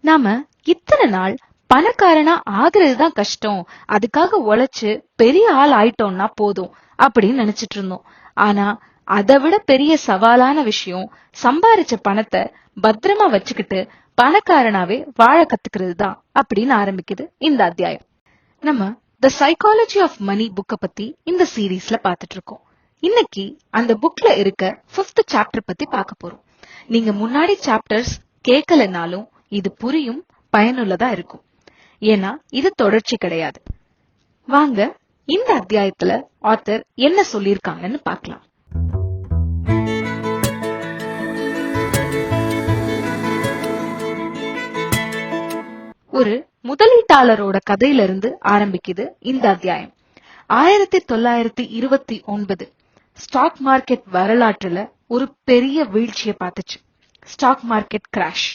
நாம இத்தனை நாள் பணக்காரனா ஆகுறதுதான் கஷ்டம், அதுக்காக உழைச்சு பெரிய ஆள் ஆயிட்டோம்னா போதும் அப்படின்னு நினைச்சிட்டு இருந்தோம். ஆனா அதை விட பெரிய சவாலான விஷயம் சம்பாரிச்ச பணத்தை பத்திரமா வச்சுக்கிட்டு பணக்காரனாவே வாழ கத்துக்கிறது தான் அப்படின்னு ஆரம்பிக்குது இந்த அத்தியாயம். நம்ம த சைக்காலஜி ஆஃப் மணி புக்க பத்தி இந்த சீரீஸ்ல பாத்துட்டு இருக்கோம். இன்னைக்கு அந்த புக்ல இருக்க 5th சாப்டர் பத்தி பார்க்க போறோம். நீங்க முன்னாடி சாப்டர்ஸ் கேட்கலனாலும் இது புரியும், பயனுள்ளதா இருக்கும். ஏன்னா இது தொடர்ச்சி கிடையாது. வாங்க இந்த அத்தியாயத்துல ஆத்தர் என்ன சொல்லிருக்காங்கன்னு பார்க்கலாம். ஒரு முதலீட்டாளரோட கதையில இருந்து ஆரம்பிக்குது இந்த அத்தியாயம். 1929 ஸ்டாக் மார்க்கெட் வரலாற்றுல ஒரு பெரிய வீழ்ச்சியை பார்த்துச்சு. ஸ்டாக் மார்க்கெட் கிராஷ்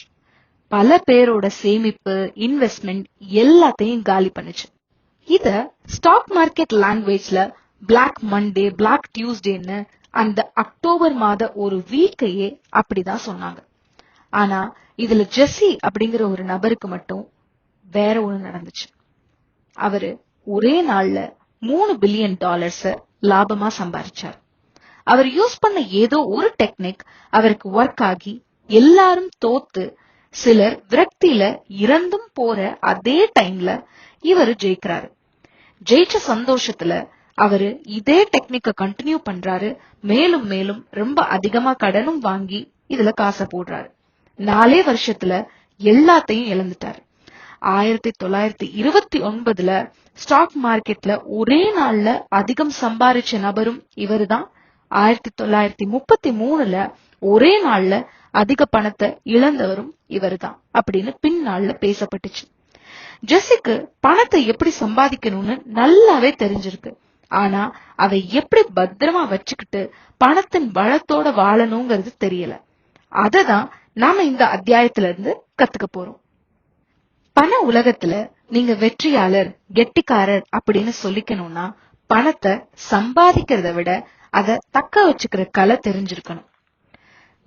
பல பேரோட சேமிப்பு, இன்வெஸ்ட்மெண்ட் எல்லாத்தையும் காலி பண்ணுச்சு. இத ஸ்டாக் மார்க்கெட் லாங்குவேஜ்ல பிளாக் மண்டே, பிளாக் டியூஸ்டேன்னு அந்த அக்டோபர் மாத ஒரு வீக்கையே அப்படிதான் சொன்னாங்க. ஆனா இதுல ஜெஸ்ஸி அப்படிங்கிற ஒரு நபருக்கு மட்டும் வேற ஒண்ணு நடந்துச்சு. அவரு ஒரே நாள்ல $3 பில்லியன் லாபமா சம்பாரிச்சார். அவர் யூஸ் பண்ண ஏதோ ஒரு டெக்னிக் அவருக்கு ஒர்க் ஆகி எல்லாரும் தோத்து சிலர் விரக்தியில இறந்தும் போற அதே டைம்ல இவரு ஜெயிக்கிறாரு. ஜெயிச்ச சந்தோஷத்துல அவரு இதே டெக்னிக்க கண்டினியூ பண்றாரு. மேலும் மேலும் ரொம்ப அதிகமா கடனும் வாங்கி இதுல காசை போடுறாரு. 4 வருஷத்துல எல்லாத்தையும் இழந்துட்டாரு. 1929ல ஸ்டாக் மார்க்கெட்ல ஒரே நாள்ல அதிகம் சம்பாரிச்ச நபரும் இவருதான். 1933ல ஒரே நாள்ல அதிக பணத்தை இழந்தவரும் இவருதான் அப்படின்னு பின்னாள்ல பேசப்பட்டுச்சு. ஜெஸ்ஸிக்கு பணத்தை எப்படி சம்பாதிக்கணும்னு நல்லாவே தெரிஞ்சிருக்கு. ஆனா அதை எப்படி பத்திரமா வச்சுக்கிட்டு பணத்தின் பலத்தோட வாழணுங்கிறது தெரியல. அததான் நாம இந்த அத்தியாயத்துல இருந்து கத்துக்க போறோம். பண உலகத்துல நீங்க வெற்றியாளர், கெட்டிக்காரர் அப்படின்னு சொல்லிக்கணும்னா பணத்தை சம்பாதிக்கிறத விட அதை தக்க வச்சுக்கிற கலை தெரிஞ்சிருக்கணும்.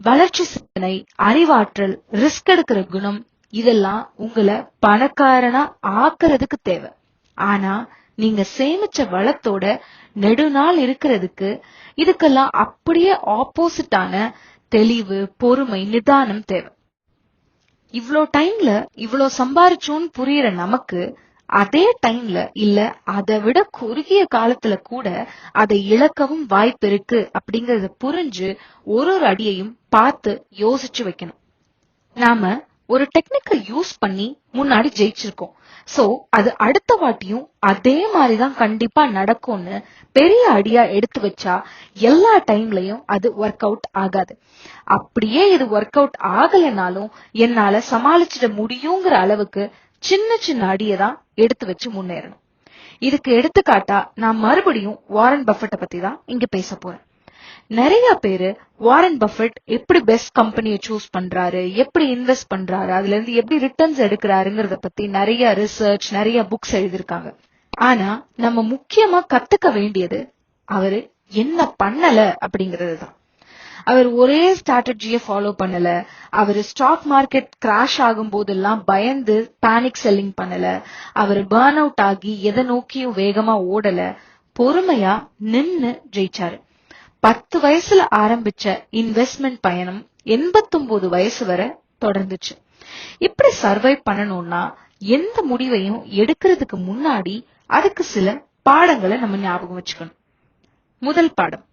வளர்ச்சி சிந்தனை, அறிவாற்றல், ரிஸ்க் எடுக்கிற குணம் இதெல்லாம் உங்களை பணக்காரனா ஆக்குறதுக்கு தேவை. ஆனா நீங்க சேமிச்ச வளத்தோட நெடுநாள் இருக்கிறதுக்கு இதுக்கெல்லாம் அப்படியே ஆப்போசிட்டான தெளிவு, பொறுமை, நிதானம் தேவை. இவ்ளோ டைம்ல இவ்ளோ சம்பாரிச்சோன்னு புரியுற நமக்கு அதே டைம்ல இல்ல அதை விட குறுகிய காலத்துல கூட அதை இழக்கவும் வாய்ப்பு இருக்கு அப்படிங்கறத புரிஞ்சு ஒரு அடியையும் பார்த்து யோசிச்சு வைக்கணும். நாம ஒரு டெக்னிக்கை யூஸ் பண்ணி முன்னாடி ஜெயிச்சிருக்கோம். சோ அது அடுத்த வாட்டியும் அதே மாதிரிதான் கண்டிப்பா நடக்கும்னு பெரிய அடியா எடுத்து வச்சா எல்லா டைம்லயும் அது ஒர்க் அவுட் ஆகாது. அப்படியே இது ஒர்க் அவுட் ஆகலைனாலும் என்னால சமாளிச்சிட முடியுங்கிற அளவுக்கு சின்ன சின்ன அடியதான் எடுத்து வச்சு முன்னேறணும். இதுக்கு எடுத்துக்காட்டா நான் மறுபடியும் வாரன் பஃபெட்டை பத்தி தான் இங்க பேச போறேன். நிறைய பேரு வாரன் பஃபெட் எப்படி பெஸ்ட் கம்பெனியை சூஸ் பண்றாரு, எப்படி இன்வெஸ்ட் பண்றாரு, அதுல இருந்து எப்படி ரிட்டர்ன்ஸ் எடுக்கிறாருங்கிறத பத்தி நிறைய ரிசர்ச், நிறைய புக்ஸ் எழுதிருக்காங்க. ஆனா நம்ம முக்கியமா கத்துக்க வேண்டியது அவரு என்ன பண்ணல அப்படிங்கறதுதான். அவர் ஒரே ஸ்ட்ராட்டஜியை ஃபாலோ பண்ணல. அவரு ஸ்டாக் மார்க்கெட் கிராஷ் ஆகும் போதெல்லாம் பயந்து பேனிக் செல்லிங் பண்ணல. அவரு பர்ன் அவுட் ஆகி எதை நோக்கியும் வேகமா ஓடல. பொறுமையா நின்னு ஜெயிச்சாரு. 10 வயசுல ஆரம்பிச்ச இன்வெஸ்ட்மெண்ட் பயணம் 89 வயசு வரை தொடர்ந்துச்சு. இப்படி சர்வை பண்ணணும்னா எந்த முடிவையும் எடுக்கிறதுக்கு முன்னாடி அதுக்கு சில பாடங்களை நம்ம ஞாபகம் வச்சுக்கணும். முதல் பாடம்,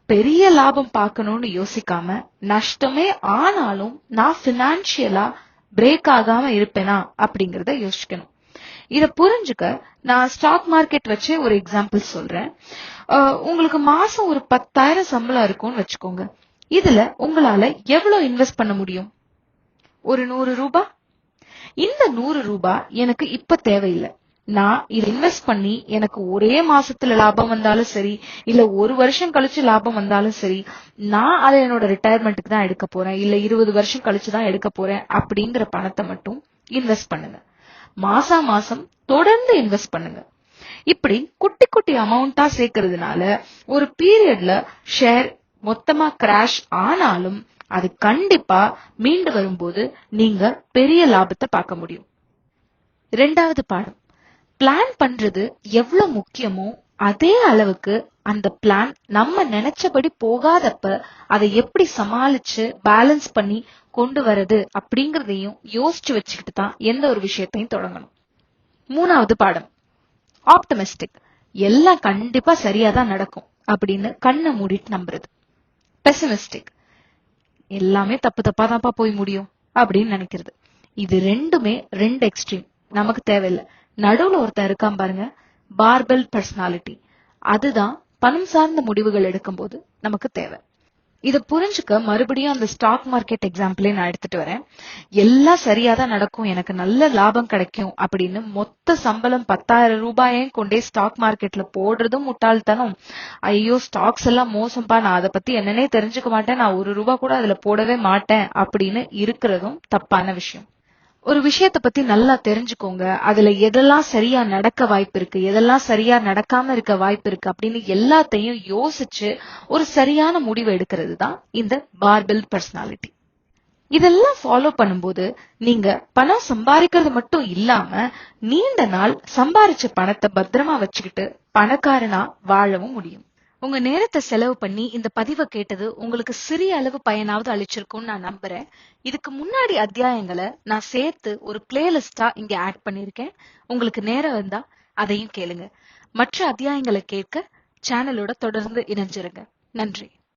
பெரிய லாபம் பார்க்கணும்னு யோசிக்காம நஷ்டமே ஆனாலும் நான் பினான்சியலா பிரேக் ஆகாம இருப்பேனா அப்படிங்கறத யோசிக்கணும். இத புரிஞ்சுக்க நான் ஸ்டாக் மார்க்கெட் வச்சு ஒரு எக்ஸாம்பிள் சொல்றேன். உங்களுக்கு மாசம் ஒரு 10,000 சம்பளம் இருக்கும்னு வச்சுக்கோங்க. இதுல உங்களால எவ்வளவு இன்வெஸ்ட் பண்ண முடியும்? ஒரு 100 ரூபாய். இந்த 100 ரூபாய் எனக்கு இப்ப தேவையில்லை. நான் இது இன்வெஸ்ட் பண்ணி எனக்கு ஒரே மாசத்துல லாபம் வந்தாலும் சரி, இல்ல ஒரு வருஷம் கழிச்சு லாபம் வந்தாலும் சரி, நான் அதை என்னோட ரிட்டையர்மெண்ட்டுக்கு தான் எடுக்க போறேன், இல்ல 20 வருஷம் கழிச்சுதான் எடுக்க போறேன் அப்படிங்கிற பணத்தை மட்டும் இன்வெஸ்ட் பண்ணுங்க. மாசம் தொடர்ந்து இன்வெஸ்ட் பண்ணுங்க. இப்படி குட்டி குட்டி அமௌண்டா சேர்க்கறதுனால ஒரு பீரியட்ல ஷேர் மொத்தமா கிராஷ் ஆனாலும் அது கண்டிப்பா மீண்டு வரும்போது நீங்க பெரிய லாபத்தை பார்க்க முடியும். 2வது பாடம், பிளான் பண்றது எவ்வளவு முக்கியமோ அதே அளவுக்கு அந்த பிளான் நம்ம நினைச்சபடி போகாதப்ப அதை எப்படி சமாளிச்சு பேலன்ஸ் பண்ணி கொண்டு வரது அப்படிங்கறதையும் யோசிச்சு வச்சுக்கிட்டு தான் எந்த ஒரு விஷயத்தையும் தொடங்கணும். 3வது பாடம், ஆப்டமிஸ்டிக், எல்லாம் கண்டிப்பா சரியாதான் நடக்கும் அப்படின்னு கண்ணை மூடிட்டு நம்புறது. பெசிமிஸ்டிக், எல்லாமே தப்பு தப்பா தான்ப்பா போய் முடியும் அப்படின்னு நினைக்கிறது. இது ரெண்டுமே 2 எக்ஸ்ட்ரீம், நமக்கு தேவையில்லை. நடுவுல ஒருத்தன் இருக்கான் பாருங்க, பார்பெல் பர்சனாலிட்டி, அதுதான் பணம் சார்ந்த முடிவுகள் எடுக்கும்போது நமக்கு தேவை. இத புரிஞ்சுக்க மறுபடியும் அந்த ஸ்டாக் மார்க்கெட் எக்ஸாம்பிளே நான் எடுத்துட்டு வரேன். எல்லாம் சரியாதான் நடக்கும், எனக்கு நல்ல லாபம் கிடைக்கும் அப்படின்னு மொத்த சம்பளம் 10,000 ரூபாயையும் கொண்டே ஸ்டாக் மார்க்கெட்ல போடுறதும் முட்டாள்தனம். ஐயோ ஸ்டாக்ஸ் எல்லாம் மோசம்பா, நான் அதை பத்தி என்னன்னே தெரிஞ்சுக்க மாட்டேன், நான் 1 ரூபா கூட அதுல போடவே மாட்டேன் அப்படின்னு இருக்கிறதும் தப்பான விஷயம். ஒரு விஷயத்த பத்தி நல்லா தெரிஞ்சுக்கோங்க, அதுல எதெல்லாம் சரியா நடக்க வாய்ப்பு இருக்கு, எதெல்லாம் சரியா நடக்காம இருக்க வாய்ப்பு இருக்கு அப்படின்னு எல்லாத்தையும் யோசிச்சு ஒரு சரியான முடிவு எடுக்கிறது தான் இந்த பார்பெல் பர்சனாலிட்டி. இதெல்லாம் ஃபாலோ பண்ணும்போது நீங்க பணம் சம்பாதிக்கிறது மட்டும் இல்லாம நீண்ட நாள் சம்பாரிச்ச பணத்தை பத்திரமா வச்சுக்கிட்டு பணக்காரனா வாழவும் முடியும். உங்க நேரத்தை செலவு பண்ணி இந்த பதிவை கேட்டது உங்களுக்கு சிறிய அளவு பயனாவது அளிச்சிருக்கும்னு நான் நம்புறேன். இதுக்கு முன்னாடி அத்தியாயங்களை நான் சேர்த்து ஒரு பிளேலிஸ்டா இங்க ஆட் பண்ணிருக்கேன். உங்களுக்கு நேரம் வந்தா அதையும் கேளுங்க. மற்ற அத்தியாயங்களை கேட்க சேனலோட தொடர்ந்து இணைஞ்சிருங்க. நன்றி.